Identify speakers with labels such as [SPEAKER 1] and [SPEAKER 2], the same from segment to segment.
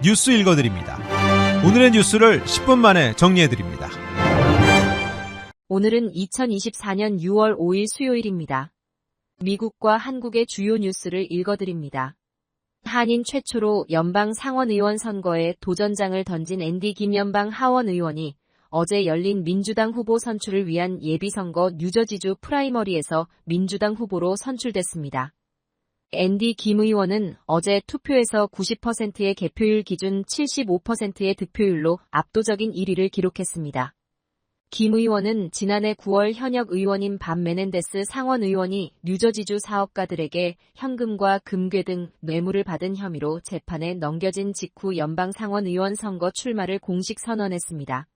[SPEAKER 1] 뉴스 읽어드립니다. 오늘의 뉴스를 10분 만에 정리해드립니다.
[SPEAKER 2] 오늘은 2024년 6월 5일 수요일입니다. 미국과 한국의 주요 뉴스를 읽어드립니다. 한인 최초로 연방 상원의원 선거에 도전장을 던진 앤디 김 연방 하원 의원이 어제 열린 민주당 후보 선출을 위한 예비선거 뉴저지주 프라이머리에서 민주당 후보로 선출됐습니다. 앤디 김 의원은 어제 투표에서 90%의 개표율 기준 75%의 득표율로 압도적인 1위를 기록했습니다. 김 의원은 지난해 9월 현역 의원인 밥 메넨데스 상원 의원이 뉴저지주 사업가들에게 현금과 금괴 등 뇌물을 받은 혐의로 재판에 넘겨진 직후 연방 상원 의원 선거 출마를 공식 선언했습니다.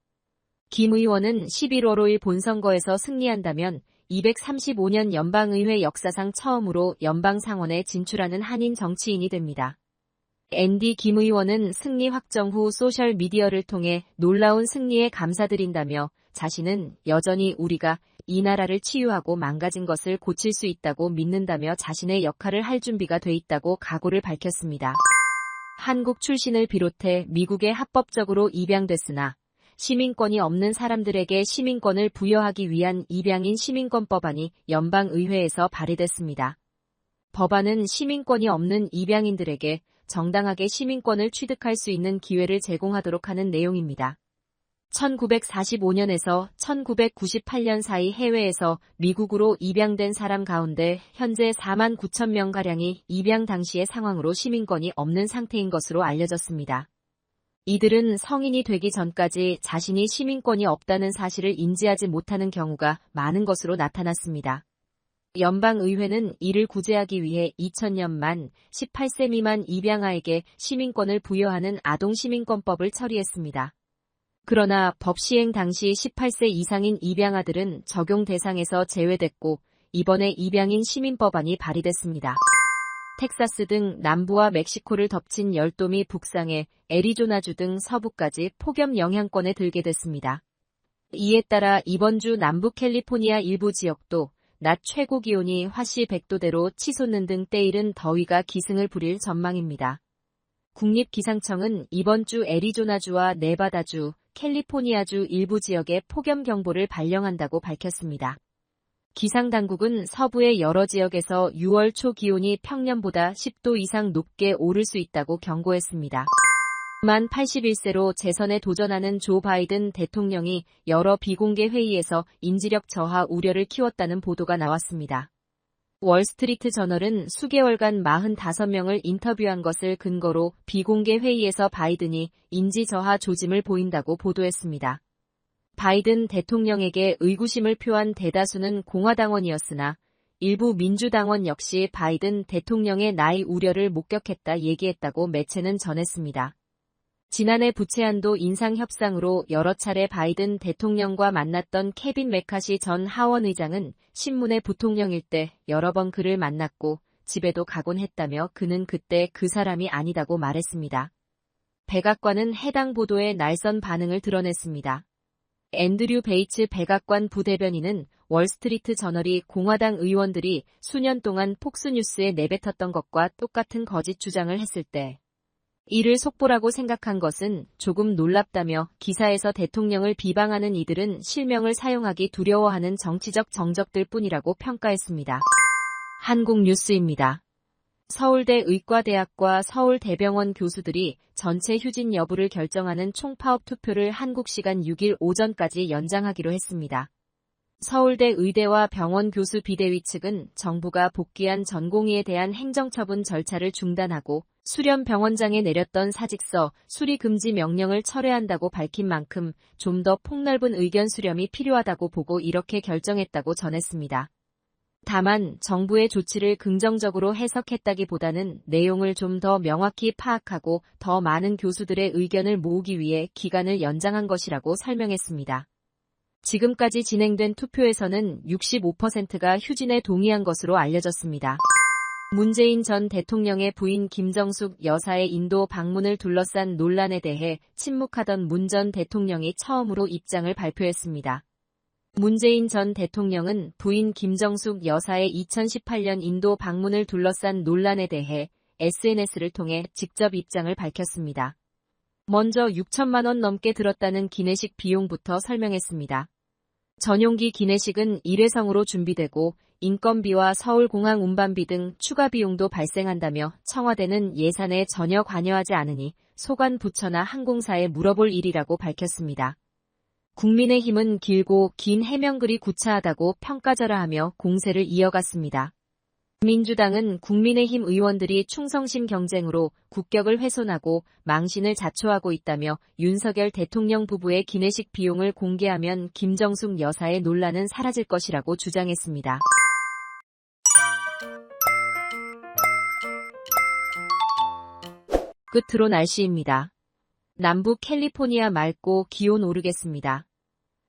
[SPEAKER 2] 김 의원은 11월 5일 본선거에서 승리한다면 235년 연방의회 역사상 처음으로 연방 상원에 진출하는 한인 정치인이 됩니다. 앤디 김 의원은 승리 확정 후 소셜미디어를 통해 놀라운 승리에 감사드린다며 자신은 여전히 우리가 이 나라를 치유하고 망가진 것을 고칠 수 있다고 믿는다며 자신의 역할을 할 준비가 돼 있다고 각오를 밝혔습니다. 한국 출신을 비롯해 미국에 합법적으로 입양됐으나 시민권이 없는 사람들에게 시민권을 부여하기 위한 입양인 시민권법안이 연방의회에서 발의됐습니다. 법안은 시민권이 없는 입양인들에게 정당하게 시민권을 취득할 수 있는 기회를 제공하도록 하는 내용입니다. 1945년에서 1998년 사이 해외에서 미국으로 입양된 사람 가운데 현재 4만 9천 명가량이 입양 당시의 상황으로 시민권이 없는 상태인 것으로 알려졌습니다. 이들은 성인이 되기 전까지 자신이 시민권이 없다는 사실을 인지하지 못하는 경우가 많은 것으로 나타났습니다. 연방의회는 이를 구제하기 위해 2000년 만 18세 미만 입양아에게 시민권을 부여하는 아동시민권법을 처리했습니다. 그러나 법 시행 당시 18세 이상인 입양아들은 적용 대상에서 제외됐고 이번에 입양인 시민법안이 발의됐습니다. 텍사스 등 남부와 멕시코를 덮친 열돔이 북상해 애리조나주 등 서부까지 폭염 영향권에 들게 됐습니다. 이에 따라 이번 주 남부 캘리포니아 일부 지역도 낮 최고 기온이 화씨 100도대로 치솟는 등 때이른 더위가 기승을 부릴 전망입니다. 국립기상청은 이번 주 애리조나주와 네바다주, 캘리포니아주 일부 지역에 폭염 경보를 발령한다고 밝혔습니다. 기상당국은 서부의 여러 지역에서 6월 초 기온이 평년보다 10도 이상 높게 오를 수 있다고 경고했습니다. 만 81세로 재선에 도전하는 조 바이든 대통령이 여러 비공개 회의에서 인지력 저하 우려를 키웠다는 보도가 나왔습니다. 월스트리트 저널은 수개월간 45명을 인터뷰한 것을 근거로 비공개 회의에서 바이든이 인지 저하 조짐을 보인다고 보도했습니다. 바이든 대통령에게 의구심을 표한 대다수는 공화당원이었으나 일부 민주당원 역시 바이든 대통령의 나이 우려를 목격했다 얘기했다고 매체는 전했습니다. 지난해 부채한도 인상 협상으로 여러 차례 바이든 대통령과 만났던 케빈 메카시 전 하원 의장은 신문의 부통령일 때 여러 번 그를 만났고 집에도 가곤 했다며 그는 그때 그 사람이 아니다고 말했습니다. 백악관은 해당 보도에 날선 반응을 드러냈습니다. 앤드류 베이츠 백악관 부대변인은 월스트리트 저널이 공화당 의원들이 수년 동안 폭스뉴스에 내뱉었던 것과 똑같은 거짓 주장을 했을 때 이를 속보라고 생각한 것은 조금 놀랍다며 기사에서 대통령을 비방하는 이들은 실명을 사용하기 두려워하는 정치적 정적들 뿐이라고 평가했습니다. 한국 뉴스입니다. 서울대 의과대학과 서울대병원 교수들이 전체 휴진 여부를 결정하는 총파업 투표를 한국 시간 6일 오전까지 연장하기로 했습니다. 서울대 의대와 병원 교수 비대위 측은 정부가 복귀한 전공의에 대한 행정처분 절차를 중단하고 수련 병원장에 내렸던 사직서 수리 금지 명령을 철회한다고 밝힌 만큼 좀 더 폭넓은 의견 수렴이 필요하다고 보고 이렇게 결정했다고 전했습니다. 다만 정부의 조치를 긍정적으로 해석했다기보다는 내용을 좀 더 명확히 파악하고 더 많은 교수들의 의견을 모으기 위해 기간을 연장한 것이라고 설명했습니다. 지금까지 진행된 투표에서는 65%가 휴진에 동의한 것으로 알려졌습니다. 문재인 전 대통령의 부인 김정숙 여사의 인도 방문을 둘러싼 논란에 대해 침묵하던 문 전 대통령이 처음으로 입장을 발표했습니다. 문재인 전 대통령은 부인 김정숙 여사의 2018년 인도 방문을 둘러싼 논란에 대해 SNS를 통해 직접 입장을 밝혔습니다. 먼저 6천만 원 넘게 들었다는 기내식 비용부터 설명했습니다. 전용기 기내식은 일회성으로 준비되고 인건비와 서울공항 운반비 등 추가 비용도 발생한다며 청와대는 예산에 전혀 관여하지 않으니 소관 부처나 항공사에 물어볼 일이라고 밝혔습니다. 국민의힘은 길고 긴 해명글이 구차하다고 평가절하하며 공세를 이어갔습니다. 민주당은 국민의힘 의원들이 충성심 경쟁으로 국격을 훼손하고 망신을 자초하고 있다며 윤석열 대통령 부부의 기내식 비용을 공개하면 김정숙 여사의 논란은 사라질 것이라고 주장했습니다. 끝으로 날씨입니다. 남부 캘리포니아 맑고 기온 오르겠습니다.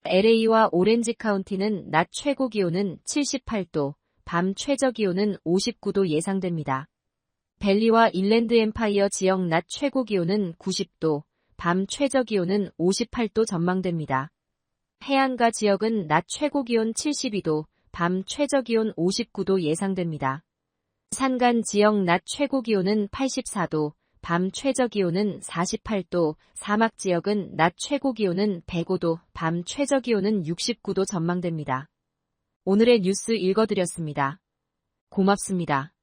[SPEAKER 2] LA와 오렌지 카운티는 낮 최고 기온은 78도, 밤 최저 기온은 59도 예상됩니다. 벨리와 인랜드 엠파이어 지역 낮 최고 기온은 90도, 밤 최저 기온은 58도 전망됩니다. 해안가 지역은 낮 최고 기온 72도, 밤 최저 기온 59도 예상됩니다. 산간 지역 낮 최고 기온은 84도, 밤 최저 기온은 48도, 사막 지역은 낮 최고 기온은 105도, 밤 최저 기온은 69도 전망됩니다. 오늘의 뉴스 읽어드렸습니다. 고맙습니다.